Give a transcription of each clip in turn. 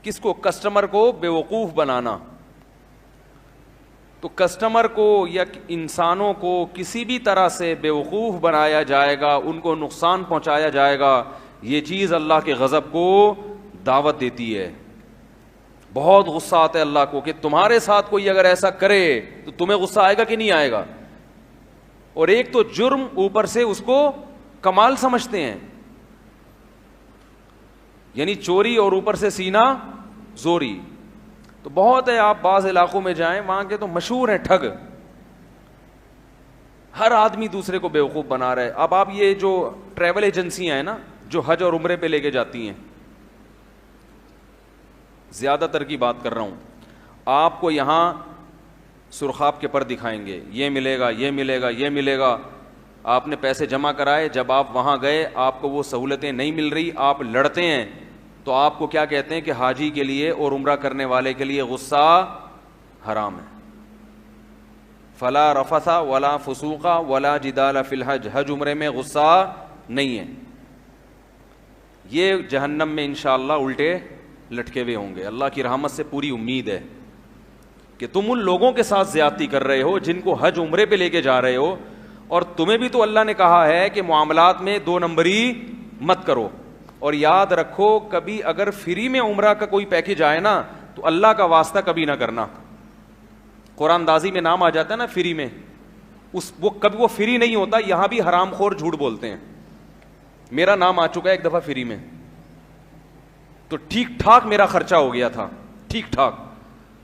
کس کو؟ کسٹمر کو بیوقوف بنانا. تو کسٹمر کو یا انسانوں کو کسی بھی طرح سے بیوقوف بنایا جائے گا, ان کو نقصان پہنچایا جائے گا, یہ چیز اللہ کے غضب کو دعوت دیتی ہے. بہت غصہ آتا ہے اللہ کو کہ تمہارے ساتھ کوئی اگر ایسا کرے تو تمہیں غصہ آئے گا کہ نہیں آئے گا. اور ایک تو جرم, اوپر سے اس کو کمال سمجھتے ہیں, یعنی چوری اور اوپر سے سینہ زوری. تو بہت ہے, آپ بعض علاقوں میں جائیں وہاں کے تو مشہور ہیں ٹھگ, ہر آدمی دوسرے کو بیوقوف بنا رہا ہے. اب آپ یہ جو ٹریول ایجنسیاں ہیں نا جو حج اور عمرے پہ لے کے جاتی ہیں, زیادہ تر کی بات کر رہا ہوں, آپ کو یہاں سرخاب کے پر دکھائیں گے, یہ ملے گا, یہ ملے گا, یہ ملے گا. آپ نے پیسے جمع کرائے, جب آپ وہاں گئے آپ کو وہ سہولتیں نہیں مل رہی, آپ لڑتے ہیں, تو آپ کو کیا کہتے ہیں کہ حاجی کے لیے اور عمرہ کرنے والے کے لیے غصہ حرام ہے. فلا رفث ولا فسوق ولا جدال فی الحج, حج عمرے میں غصہ نہیں ہے. یہ جہنم میں انشاءاللہ الٹے لٹکے ہوئے ہوں گے. اللہ کی رحمت سے پوری امید ہے کہ تم ان لوگوں کے ساتھ زیادتی کر رہے ہو جن کو حج عمرے پہ لے کے جا رہے ہو, اور تمہیں بھی تو اللہ نے کہا ہے کہ معاملات میں دو نمبری مت کرو. اور یاد رکھو کبھی اگر فری میں عمرہ کا کوئی پیکج آئے نا تو اللہ کا واسطہ کبھی نہ کرنا. قرآن دازی میں نام آ جاتا ہے نا فری میں, وہ کبھی وہ فری نہیں ہوتا. یہاں بھی حرام خور جھوٹ بولتے ہیں. میرا نام آ چکا ہے ایک دفعہ فری میں, تو ٹھیک ٹھاک میرا خرچہ ہو گیا تھا, ٹھیک ٹھاک.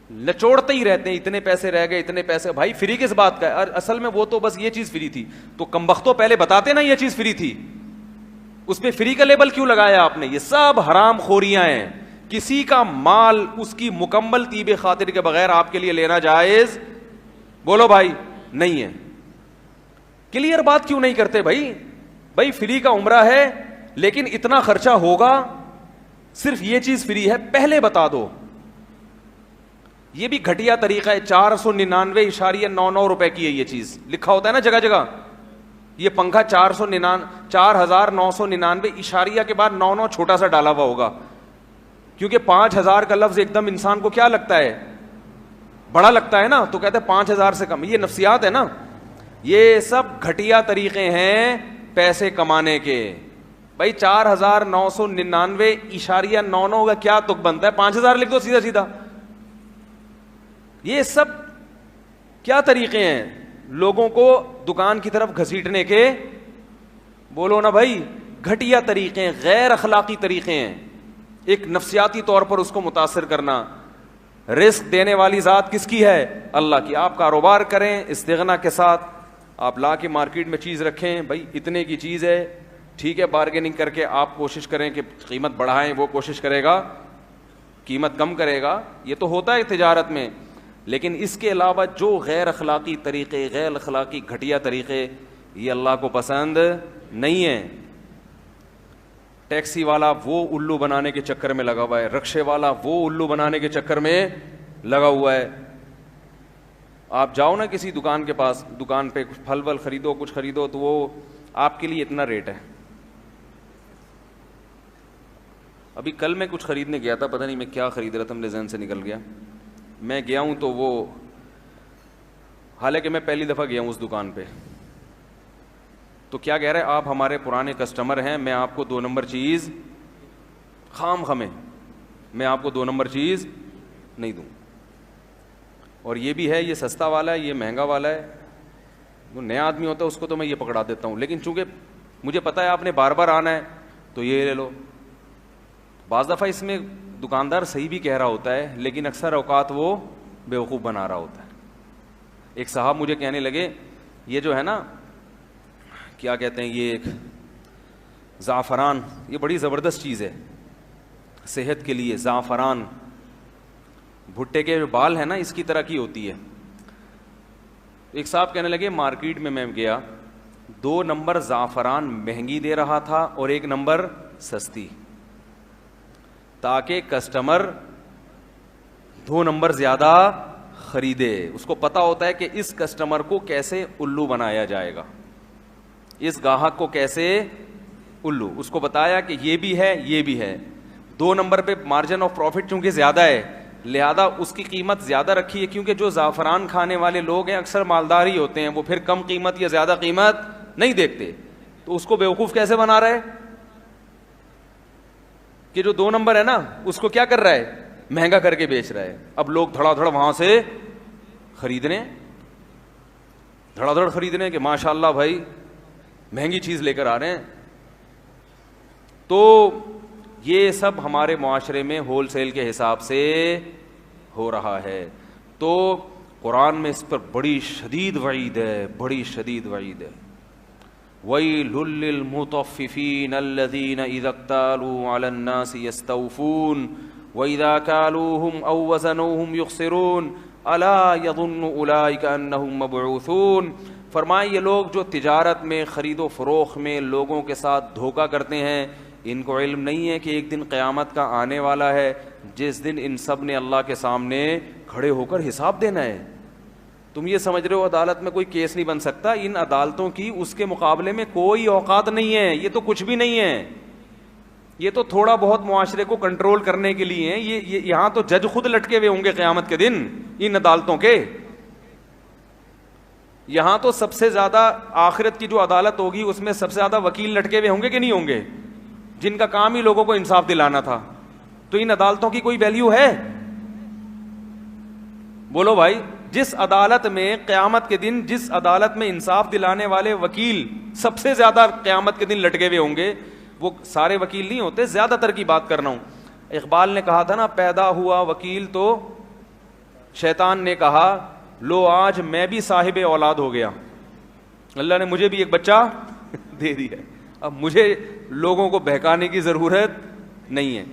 لچوڑتے ہی رہتے ہیں, اتنے پیسے رہ گئے, اتنے پیسے. بھائی فری کس بات کا ہے؟ اصل میں وہ تو بس یہ چیز فری تھی. تو کمبختوں پہلے بتاتے نا یہ چیز فری تھی, اس پہ فری کا لیبل کیوں لگایا آپ نے؟ یہ سب حرام خوریاں ہیں. کسی کا مال اس کی مکمل طیب خاطر کے بغیر آپ کے لیے لینا جائز, بولو بھائی, نہیں ہے. کلیئر بات کیوں نہیں کرتے بھائی؟ بھائی فری کا عمرہ ہے لیکن اتنا خرچہ ہوگا, صرف یہ چیز فری ہے, پہلے بتا دو. یہ بھی گھٹیا طریقہ ہے. 499.99 روپے کی ہے یہ چیز, لکھا ہوتا ہے نا جگہ جگہ. یہ پنکھا 4,999 اشاریہ کے بعد 99 چھوٹا سا ڈالا ہوا ہوگا, کیونکہ 5,000 کا لفظ ایک دم انسان کو کیا لگتا ہے؟ بڑا لگتا ہے نا, تو کہتے ہیں 5,000 سے کم. یہ نفسیات ہے نا. یہ سب گھٹیا طریقے ہیں پیسے کمانے کے. بھائی 4,999.99 کا کیا تک بنتا ہے؟ 5,000 لکھ دو سیدھا سیدھا. یہ سب کیا طریقے ہیں لوگوں کو دکان کی طرف گھسیٹنے کے؟ بولو نا بھائی, گھٹیا طریقے ہیں, غیر اخلاقی طریقے ہیں. ایک نفسیاتی طور پر اس کو متاثر کرنا. رزق دینے والی ذات کس کی ہے؟ اللہ کی. آپ کاروبار کریں استغنا کے ساتھ, آپ لا کے مارکیٹ میں چیز رکھیں, بھائی اتنے کی چیز ہے, ٹھیک ہے, بارگیننگ کر کے آپ کوشش کریں کہ قیمت بڑھائیں, وہ کوشش کرے گا قیمت کم کرے گا. یہ تو ہوتا ہے تجارت میں. لیکن اس کے علاوہ جو غیر اخلاقی طریقے, غیر اخلاقی گھٹیا طریقے, یہ اللہ کو پسند نہیں ہیں. ٹیکسی والا وہ الو بنانے کے چکر میں لگا ہوا ہے, رکشے والا وہ الو بنانے کے چکر میں لگا ہوا ہے. آپ جاؤ نا کسی دکان کے پاس, دکان پہ کچھ پھل ول خریدو, کچھ خریدو, تو وہ آپ کے لیے اتنا ریٹ ہے. ابھی کل میں کچھ خریدنے گیا تھا, پتہ نہیں میں کیا خرید رہا تھا, میرے ذہن سے نکل گیا. میں گیا ہوں تو وہ, حالانکہ میں پہلی دفعہ گیا ہوں اس دکان پہ, تو کیا کہہ رہے ہیں, آپ ہمارے پرانے کسٹمر ہیں, میں آپ کو 2 نمبر چیز خام خمیں, میں آپ کو 2 نمبر چیز نہیں دوں. اور یہ بھی ہے, یہ سستا والا ہے, یہ مہنگا والا ہے. وہ نیا آدمی ہوتا ہے اس کو تو میں یہ پکڑا دیتا ہوں, لیکن چونکہ مجھے پتا ہے آپ نے بار بار آنا ہے تو یہ لے لو. بعض دفعہ اس میں دکاندار صحیح بھی کہہ رہا ہوتا ہے, لیکن اکثر اوقات وہ بیوقوف بنا رہا ہوتا ہے. ایک صاحب مجھے کہنے لگے, یہ جو ہے نا کیا کہتے ہیں, یہ ایک زعفران, یہ بڑی زبردست چیز ہے صحت کے لیے. زعفران, بھٹے کے جو بال ہے نا اس کی طرح کی ہوتی ہے. ایک صاحب کہنے لگے, مارکیٹ میں گیا, 2 نمبر زعفران مہنگی دے رہا تھا اور 1 نمبر سستی, تاکہ کسٹمر 2 نمبر زیادہ خریدے. اس کو پتا ہوتا ہے کہ اس کسٹمر کو کیسے الو بنایا جائے گا, اس گاہک کو کیسے الو. اس کو بتایا کہ یہ بھی ہے یہ بھی ہے. 2 نمبر پہ مارجن آف پروفٹ چونکہ زیادہ ہے لہذا اس کی قیمت زیادہ رکھی ہے, کیونکہ جو زعفران کھانے والے لوگ ہیں اکثر مالدار ہی ہوتے ہیں, وہ پھر کم قیمت یا زیادہ قیمت نہیں دیکھتے. تو اس کو بیوقوف کیسے بنا رہا ہے کہ جو 2 نمبر ہے نا اس کو کیا کر رہا ہے, مہنگا کر کے بیچ رہا ہے. اب لوگ دھڑا دھڑ وہاں سے خریدنے, دھڑا دھڑ خریدنے کہ ماشاء اللہ بھائی مہنگی چیز لے کر آ رہے ہیں. تو یہ سب ہمارے معاشرے میں ہول سیل کے حساب سے ہو رہا ہے. تو قرآن میں اس پر بڑی شدید وعید ہے, بڑی شدید وعید ہے. وَيْلٌ لِّلْمُطَفِّفِينَ الَّذِينَ إِذَا اكْتَالُوا عَلَى النَّاسِ يَسْتَوْفُونَ وَإِذَا كَالُوهُمْ أَوْ وَّزَنُوهُمْ يُخْسِرُونَ أَلَا يَظُنُّ أُولَٰئِكَ أَنَّهُم مَّبْعُوثُونَ. فرمائے یہ لوگ جو تجارت میں خرید و فروخت میں لوگوں کے ساتھ دھوکہ کرتے ہیں, ان کو علم نہیں ہے کہ ایک دن قیامت کا آنے والا ہے جس دن ان سب نے اللہ کے سامنے کھڑے ہو کر حساب دینا ہے. تم یہ سمجھ رہے ہو عدالت میں کوئی کیس نہیں بن سکتا, ان عدالتوں کی اس کے مقابلے میں کوئی اوقات نہیں ہے. یہ تو کچھ بھی نہیں ہے, یہ تو تھوڑا بہت معاشرے کو کنٹرول کرنے کے لیے ہیں. یہ یہاں تو جج خود لٹکے ہوئے ہوں گے قیامت کے دن ان عدالتوں کے. یہاں تو سب سے زیادہ آخرت کی جو عدالت ہوگی اس میں سب سے زیادہ وکیل لٹکے ہوئے ہوں گے کہ نہیں ہوں گے, جن کا کام ہی لوگوں کو انصاف دلانا تھا. تو ان عدالتوں کی کوئی ویلیو ہے؟ بولو بھائی. جس عدالت میں قیامت کے دن, جس عدالت میں انصاف دلانے والے وکیل سب سے زیادہ قیامت کے دن لٹکے ہوئے ہوں گے, وہ سارے وکیل نہیں ہوتے, زیادہ تر کی بات کر رہا ہوں. اقبال نے کہا تھا نا, پیدا ہوا وکیل تو شیطان نے کہا لو آج میں بھی صاحب اولاد ہو گیا. اللہ نے مجھے بھی ایک بچہ دے دیا, اب مجھے لوگوں کو بہکانے کی ضرورت نہیں ہے.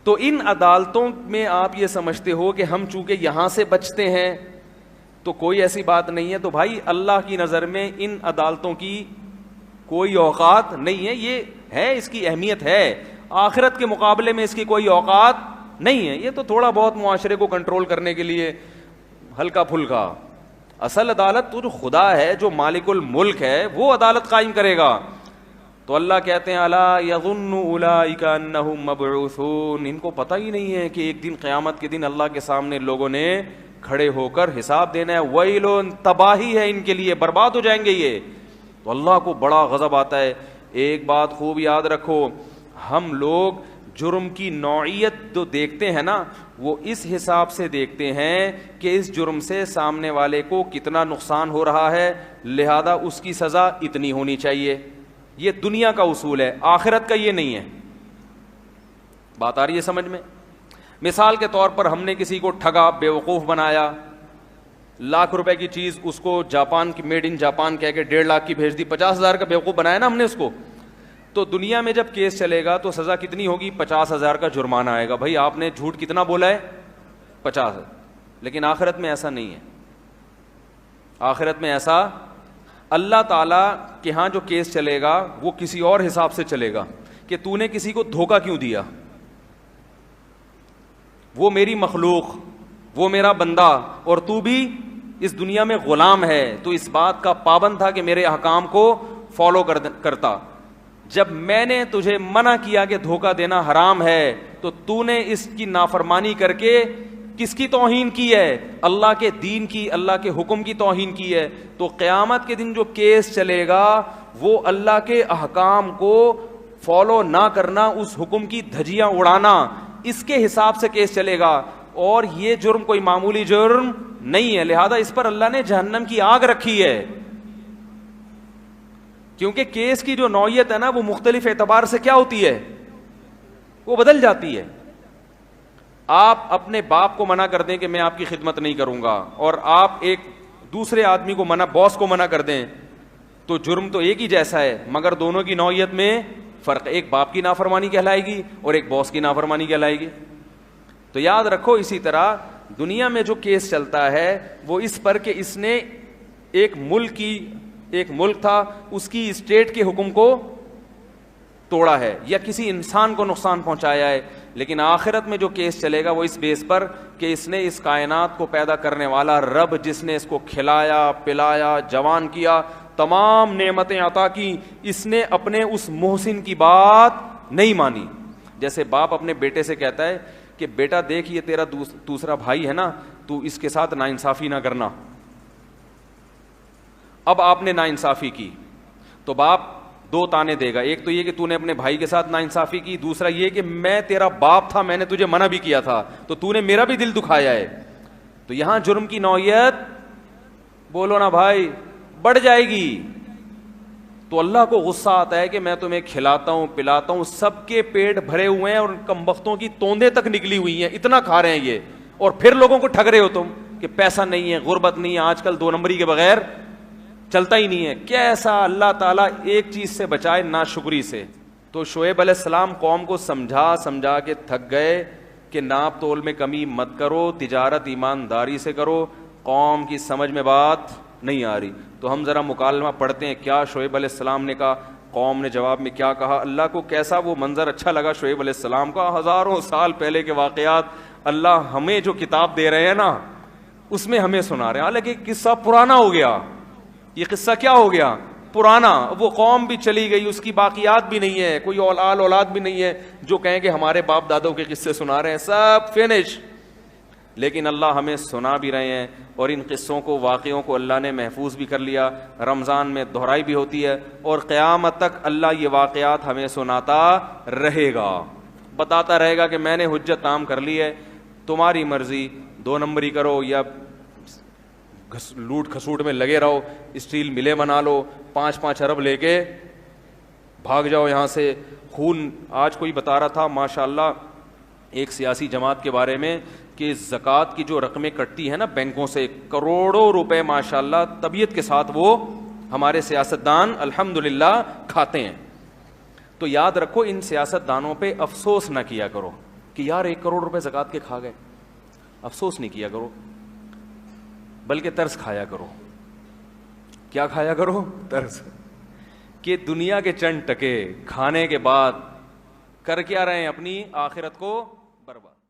تو ان عدالتوں میں آپ یہ سمجھتے ہو کہ ہم چونکہ یہاں سے بچتے ہیں تو کوئی ایسی بات نہیں ہے. تو بھائی اللہ کی نظر میں ان عدالتوں کی کوئی اوقات نہیں ہے. یہ ہے, اس کی اہمیت ہے, آخرت کے مقابلے میں اس کی کوئی اوقات نہیں ہے. یہ تو تھوڑا بہت معاشرے کو کنٹرول کرنے کے لیے ہلکا پھلکا. اصل عدالت تو جو خدا ہے, جو مالک الملک ہے, وہ عدالت قائم کرے گا. تو اللہ کہتے ہیں الا یظن اولئک انہم مبعوثون, ان کو پتہ ہی نہیں ہے کہ ایک دن قیامت کے دن اللہ کے سامنے لوگوں نے کھڑے ہو کر حساب دینا ہے. ویل, تباہی ہے ان کے لیے, برباد ہو جائیں گے یہ. تو اللہ کو بڑا غضب آتا ہے. ایک بات خوب یاد رکھو, ہم لوگ جرم کی نوعیت جو دیکھتے ہیں نا, وہ اس حساب سے دیکھتے ہیں کہ اس جرم سے سامنے والے کو کتنا نقصان ہو رہا ہے, لہذا اس کی سزا اتنی ہونی چاہیے. یہ دنیا کا اصول ہے, آخرت کا یہ نہیں ہے. بات آ رہی ہے سمجھ میں؟ مثال کے طور پر ہم نے کسی کو ٹھگا, بیوقوف بنایا, ₹1,00,000 کی چیز اس کو جاپان کی, میڈ ان جاپان کہہ کے 1.5 لاکھ کی بھیج دی, 50,000 کا بیوقوف بنایا نا ہم نے اس کو. تو دنیا میں جب کیس چلے گا تو سزا کتنی ہوگی؟ 50,000 کا جرمانہ آئے گا. بھائی آپ نے جھوٹ کتنا بولا ہے؟ 50. لیکن آخرت میں ایسا نہیں ہے. آخرت میں ایسا, اللہ تعالیٰ کے ہاں جو کیس چلے گا وہ کسی اور حساب سے چلے گا کہ تو نے کسی کو دھوکہ کیوں دیا. وہ میری مخلوق, وہ میرا بندہ, اور تو بھی اس دنیا میں غلام ہے, تو اس بات کا پابند تھا کہ میرے احکام کو فالو کرتا. جب میں نے تجھے منع کیا کہ دھوکہ دینا حرام ہے تو تو نے اس کی نافرمانی کر کے کس کی توہین کی ہے؟ اللہ کے دین کی, اللہ کے حکم کی توہین کی ہے. تو قیامت کے دن جو کیس چلے گا وہ اللہ کے احکام کو فالو نہ کرنا, اس حکم کی دھجیاں اڑانا, اس کے حساب سے کیس چلے گا. اور یہ جرم کوئی معمولی جرم نہیں ہے, لہذا اس پر اللہ نے جہنم کی آگ رکھی ہے. کیونکہ کیس کی جو نوعیت ہے نا وہ مختلف اعتبار سے کیا ہوتی ہے, وہ بدل جاتی ہے. آپ اپنے باپ کو منع کر دیں کہ میں آپ کی خدمت نہیں کروں گا, اور آپ ایک دوسرے آدمی کو منع, باس کو منع کر دیں, تو جرم تو ایک ہی جیسا ہے مگر دونوں کی نوعیت میں فرق. ایک باپ کی نافرمانی کہلائے گی اور ایک باس کی نافرمانی کہلائے گی. تو یاد رکھو اسی طرح دنیا میں جو کیس چلتا ہے وہ اس پر کہ اس نے ایک ملک تھا, اس کی اسٹیٹ کے حکم کو توڑا ہے یا کسی انسان کو نقصان پہنچایا ہے. لیکن آخرت میں جو کیس چلے گا وہ اس بیس پر کہ اس نے اس کائنات کو پیدا کرنے والا رب, جس نے اس کو کھلایا پلایا جوان کیا, تمام نعمتیں عطا کی, اس نے اپنے اس محسن کی بات نہیں مانی. جیسے باپ اپنے بیٹے سے کہتا ہے کہ بیٹا دیکھ یہ تیرا دوسرا بھائی ہے نا, تو اس کے ساتھ ناانصافی نہ کرنا. اب آپ نے ناانصافی کی تو باپ دو تانے دے گا, ایک تو یہ کہ تو نے اپنے بھائی کے ساتھ ناانصافی کی, دوسرا یہ کہ میں تیرا باپ تھا, میں نے تجھے منع بھی کیا تھا, تو نے میرا بھی دل دکھایا ہے. تو یہاں جرم کی نوعیت بولو نا بھائی بڑھ جائے گی. تو اللہ کو غصہ آتا ہے کہ میں تمہیں کھلاتا ہوں پلاتا ہوں, سب کے پیٹ بھرے ہوئے ہیں اور کمبختوں کی توندیں تک نکلی ہوئی ہیں, اتنا کھا رہے ہیں یہ, اور پھر لوگوں کو ٹھگ رہے ہو تم کہ پیسہ نہیں ہے, غربت نہیں ہے, آج کل 2 نمبری کے بغیر چلتا ہی نہیں ہے. کیسا اللہ تعالیٰ ایک چیز سے بچائے, ناشکری سے. تو شعیب علیہ السلام قوم کو سمجھا کے تھک گئے کہ ناپ تول میں کمی مت کرو, تجارت ایمانداری سے کرو. قوم کی سمجھ میں بات نہیں آ رہی. تو ہم ذرا مکالمہ پڑھتے ہیں کیا شعیب علیہ السلام نے کہا, قوم نے جواب میں کیا کہا. اللہ کو کیسا وہ منظر اچھا لگا شعیب علیہ السلام کا, ہزاروں سال پہلے کے واقعات اللہ ہمیں جو کتاب دے رہے ہیں نا اس میں ہمیں سنا رہے ہیں. حالانکہ قصہ پرانا ہو گیا, یہ قصہ کیا ہو گیا, پرانا. وہ قوم بھی چلی گئی, اس کی باقیات بھی نہیں ہے, کوئی اولاد بھی نہیں ہے جو کہیں کہ ہمارے باپ دادوں کے قصے سنا رہے ہیں, سب فنش. لیکن اللہ ہمیں سنا بھی رہے ہیں, اور ان قصوں کو واقعوں کو اللہ نے محفوظ بھی کر لیا. رمضان میں دہرائی بھی ہوتی ہے, اور قیامت تک اللہ یہ واقعات ہمیں سناتا رہے گا, بتاتا رہے گا کہ میں نے حجت عام کر لی ہے, تمہاری مرضی, 2 نمبری کرو یا لوٹ کھسوٹ میں لگے رہو, اسٹیل ملیں بنا لو, 5-5 ارب لے کے بھاگ جاؤ یہاں سے. خون, آج کوئی بتا رہا تھا ماشاءاللہ ایک سیاسی جماعت کے بارے میں کہ زکوٰۃ کی جو رقمیں کٹتی ہیں نا بینکوں سے, کروڑوں روپے ماشاءاللہ طبیعت کے ساتھ وہ ہمارے سیاستدان الحمدللہ کھاتے ہیں. تو یاد رکھو ان سیاستدانوں پہ افسوس نہ کیا کرو کہ یار 1 کروڑ روپے زکوٰۃ کے کھا گئے, افسوس نہیں کیا کرو, بلکہ ترس کھایا کرو. کیا کھایا کرو؟ ترس. کہ دنیا کے چند ٹکے کھانے کے بعد کر کیا رہے ہیں, اپنی آخرت کو برباد.